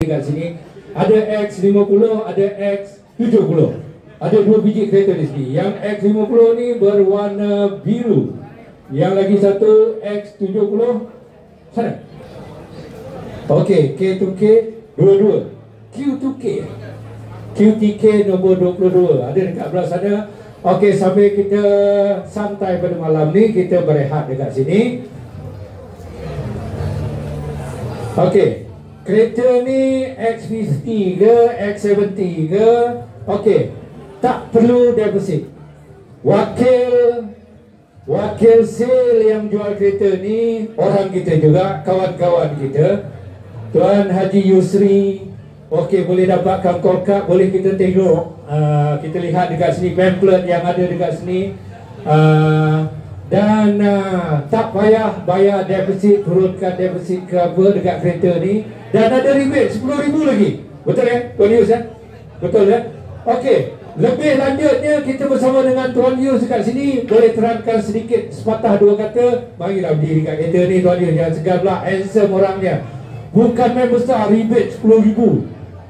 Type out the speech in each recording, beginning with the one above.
kat sini. Ada X50, ada X70. Ada 2 biji kereta di sini. Yang X50 ni berwarna biru. Yang lagi satu X70 sana. Okey, K2K 22. Q2K. QTK nombor 22. Ada dekat belah sana. Okey, sampai kita santai pada malam ni, kita berehat dekat sini. Okey. Kereta ni X50 ke, X70 ke, okey, tak perlu deposit. Wakil sale yang jual kereta ni orang kita juga, kawan-kawan kita, Tuan Haji Yusri. Okey, boleh dapatkan call card, boleh kita tengok. Kita lihat dekat sini pamphlet yang ada dekat sini. Dan tak payah bayar deposit, turunkan deposit ke apa dekat kereta ni. Dan ada rebate 10,000 lagi. Betul ya, Tuan Yus ya? Betul ya? Okey, lebih lanjutnya kita bersama dengan Tuan Yus dekat sini. Boleh terangkan sedikit sepatah dua kata. Marilah berdiri dekat kereta ni Tuan Yus. Jangan segan pula, handsome orangnya. Bukan main besar, rebate 10,000.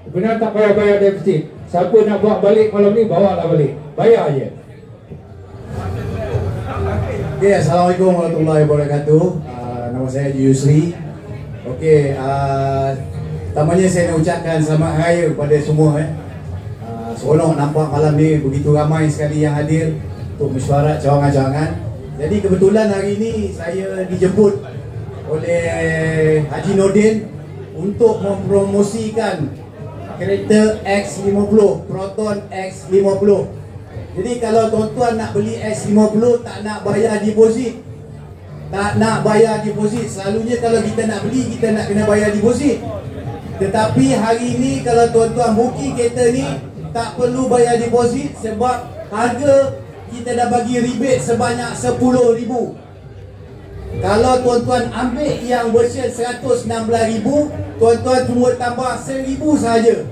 Benar tak payah bayar deposit. Siapa nak bawa balik malam ni, bawa lah balik. Bayar je. Okay, Assalamualaikum warahmatullahi wabarakatuh. Nama saya Haji Yusri. Okey, pertamanya saya nak ucapkan selamat hari raya kepada semua. Seronok nampak malam ni begitu ramai sekali yang hadir untuk mesyuarat cawangan-cawangan. Jadi kebetulan hari ini saya dijemput oleh Haji Nordin untuk mempromosikan kereta X50, Proton X50. Jadi kalau tuan-tuan nak beli X50 tak nak bayar deposit. Tak nak bayar deposit. Selalunya kalau kita nak beli, kita nak kena bayar deposit. Tetapi hari ini kalau tuan-tuan booking kereta ni, tak perlu bayar deposit sebab harga kita dah bagi rebate sebanyak 10,000. Kalau tuan-tuan ambil yang version 116,000, tuan-tuan cuma tambah 1,000 sahaja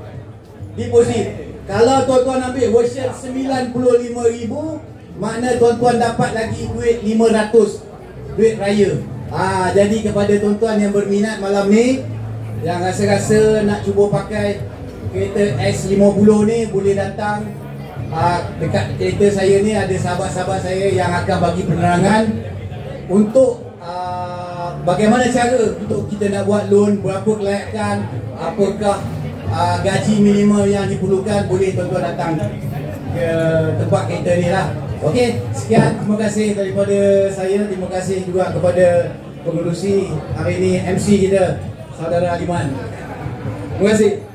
deposit. Kalau tuan-tuan ambil version 95,000, makna tuan-tuan dapat lagi duit 500, duit raya. Jadi kepada tuan-tuan yang berminat malam ni, yang rasa-rasa nak cuba pakai kereta X50 ni, boleh datang dekat kereta saya ni. Ada sahabat-sahabat saya yang akan bagi penerangan untuk bagaimana cara untuk kita nak buat loan, berapa kelayakan, apakah gaji minimum yang diperlukan. Boleh tuan-tuan datang ke tempat kereta ni lah. Okey, sekian, terima kasih daripada saya. Terima kasih juga kepada pengerusi hari ini, MC kita, Saudara Aliman. Terima kasih.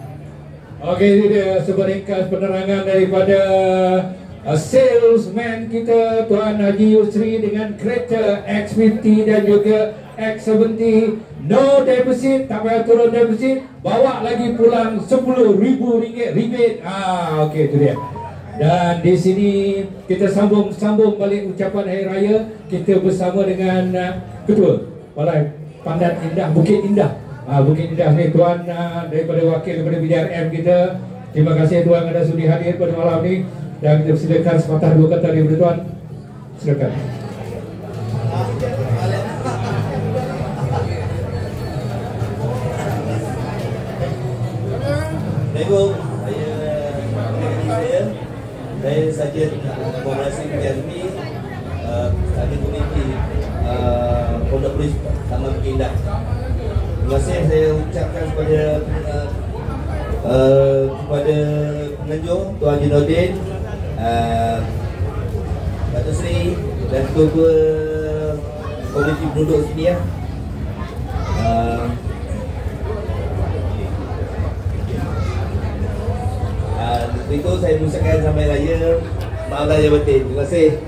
Okey, ini dia sebuah ringkas penerangan daripada salesman kita Tuan Haji Yusri dengan kereta X50 dan juga X70. No deposit, tak payah turun deposit, bawa lagi pulang 10,000 ringgit rebate. Okey, itu dia. Dan di sini kita sambung balik ucapan hari raya. Kita bersama dengan Ketua Balai Pandan Indah, Bukit Indah. Bukit Indah ni Tuan daripada wakil daripada BDRM kita. Terima kasih Tuan kerana sudi hadir pada malam ni. Dan kita silakan sepatah dua kata daripada Tuan. Silakan. Assalamualaikum. Saya saja Korporasi PRP ada komuniti Pondok Polis Taman Bukit Indah. Terima kasih saya ucapkan kepada pengunjung Tuan Haji Nordin, Datuk Seri dan ketua komuniti penduduk sini ya. Itu saya mengucapkan sampai raya Maaf Raya Batin. Terima kasih.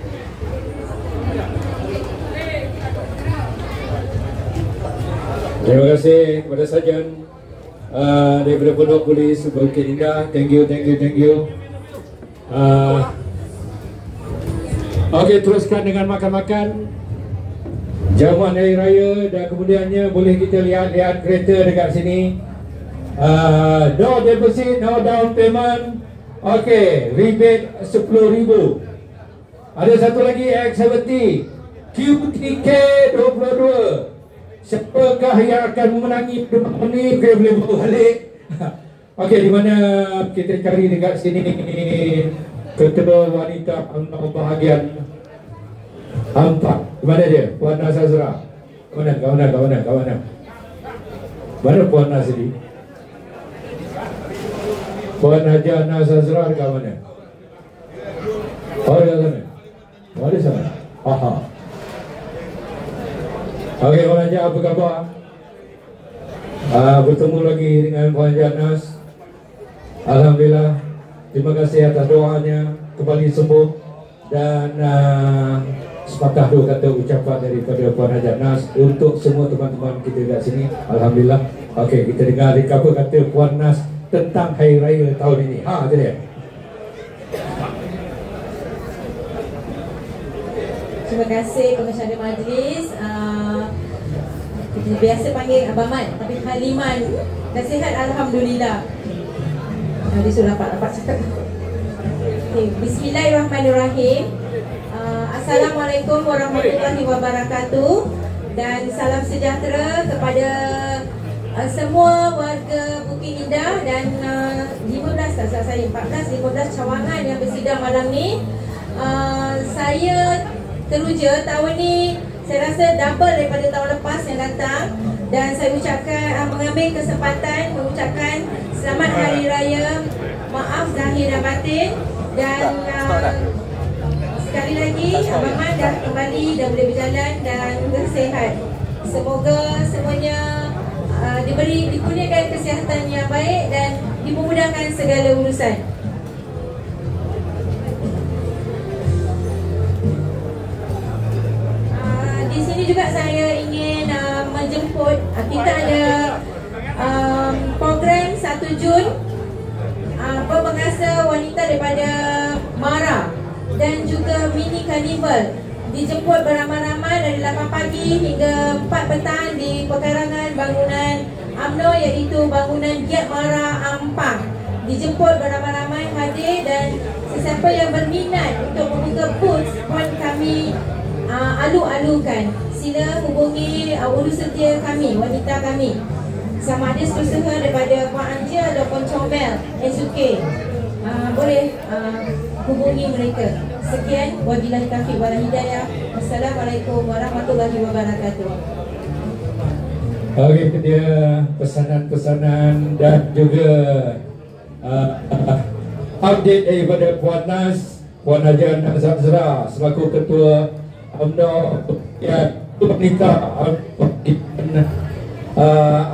Terima kasih kepada Sarjan daripada Pondok Polis Bukit Indah. Thank you. Okey, teruskan dengan makan-makan jamuan hari raya. Dan kemudiannya boleh kita lihat kereta dekat sini. No deposit, no down payment. Okey, rebate 10,000. Ada satu lagi X70 QTK 22. Siapakah yang akan memenangi pertemuan ini? Boleh bawa balik Okey, di mana kita cari dekat sini ketua wanita bahagian Hampa. Di mana dia? Puan Nasazra. Kawan. Mana Puan Nasri? Puan Haja Nasazra dekat mana? Oh, dekat sana. Oh, di sana. Aha. Okey, Puan Haja, apa khabar? Bertemu lagi dengan Puan Haja Nas. Alhamdulillah. Terima kasih atas doanya, kembali sembuh. Dan sepatah dua kata ucapan daripada Puan Haja Nas untuk semua teman-teman kita kat sini. Alhamdulillah. Okey, kita dengar apa kata Puan Nas tentang Hari Raya tahun ini. Itu dia. Terima kasih pengurusan majlis. Kita biasa panggil Abang Man, tapi Haliman dah sihat, Alhamdulillah. Dia sudah dapat cakap. Okay, Bismillahirrahmanirrahim. Assalamualaikum warahmatullahi wabarakatuh. Dan salam sejahtera kepada semua warga Bukit Indah dan 14 cawangan yang bersidang malam ni. Saya teruja tahun ni saya rasa double daripada tahun lepas yang datang. Dan saya ucapkan, mengambil kesempatan mengucapkan selamat Hari Raya, maaf zahir dan batin. Dan sekali lagi Abang Man dah kembali, dah boleh berjalan dan bersihat. Semoga semuanya dikurniakan kesihatan yang baik dan dimudahkan segala urusan. Di sini juga saya ingin menjemput, kita ada program 1 Jun pemengasa wanita daripada Mara dan juga mini carnival. Dijemput beramai-ramai dari 8 pagi hingga 4 petang di pekarangan bangunan UMNO, iaitu bangunan Giat Mara Ampang. Dijemput beramai-ramai hadir dan sesiapa yang berminat untuk membuka booth pun kami alu-alukan. Sila hubungi urus setia kami, wanita kami. Sama ada seterusnya daripada Puan Anja ataupun Comel SUK. Boleh hubungi mereka. Sekian, wabillahi taufiq wal hidayah. Assalamualaikum warahmatullahi wabarakatuh. Okey, itu dia pesanan-pesanan dan juga update daripada Puan Nas, Puan Haja Nasazra selaku Ketua UMNO yang wanita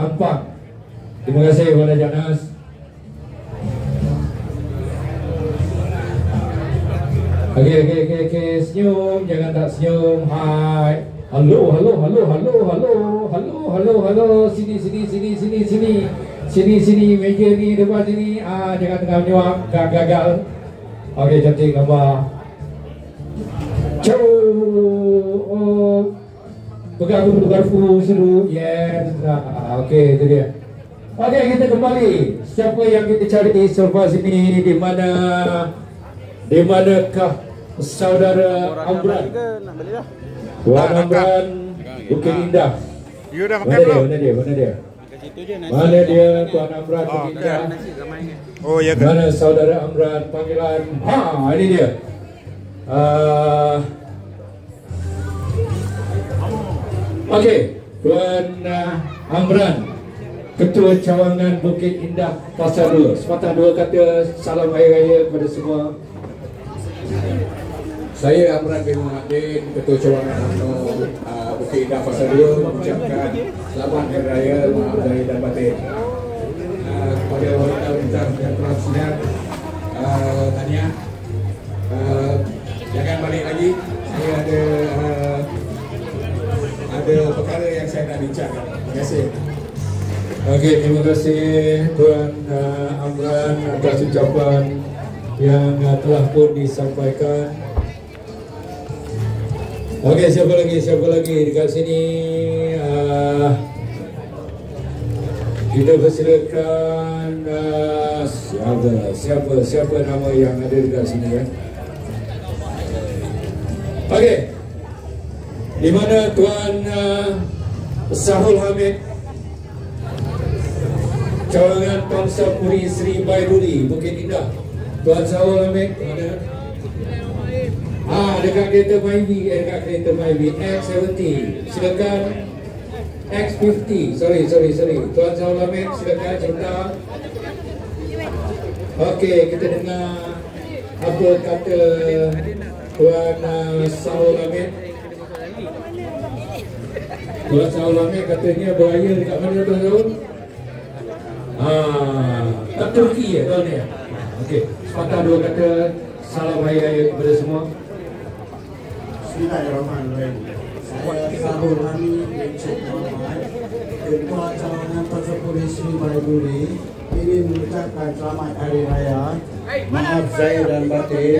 Ampang. Terima kasih Puan Haja Nas. Okey, senyum, jangan tak senyum. Hai. Halo. Sini, meja ni, depan sini. Jangan tengah menyuap, gagal. Okey, cantik gambar. Ciao. Pegang garpu seru. Yes. Okey, itu dia. Okey, kita kembali. Siapa yang kita cari selepas ini, di manakah saudara Amran? Tuan Amran Bukit Indah. Mana dia? Mana dia Tuan Amran Bukit Indah? Oh ya ke? Mana saudara Amran panggilan? Ini dia. Okey, Tuan Amran, Ketua Cawangan Bukit Indah Pasar 2. Sepatah dua kata salam Hari Raya kepada semua. Saya Amran bin Muhammadin, Ketua Cawangan UMNO Bukit Indah Pasar 2, mengucapkan selamat Hari Raya, maaf zahir dan batin. Kepada wanita-wanita yang telah sidang, tahniah. Jangan balik lagi. Saya ada perkara yang saya nak bincangkan. Terima kasih. Okey, terima kasih Tuan Amran atas ucapan yang telah pun disampaikan. Okey, siapa lagi dekat sini? Kita persilakan siapa nama yang ada dekat sini ya. Okey. Di mana Tuan Sahul Hamid? cawangan Pangsapuri Sri Baiduri Bukit Indah. Tuan Saul Amek mana? Dekat kereta Myvi, dekat kereta Myvi X70. Silakan. X50. Sorry. Tuan Saul Amek silakan sebentar. Okey, kita dengar apa kata Tuan Saul Amek. Tuan Saul Amek katanya beraya dekat mana Tuan Saul? Kat Turki ya tuan ya. Okey, sepatah dua kata salam hari raya kepada semua. Bismillahirrahmanirrahim. Saya Sahrul Hamid bin Syed Muhammad, Ketua Cawangan Pangsapuri Sri Baiduri, ingin mengucapkan selamat hari raya. Maaf zahir dan batin.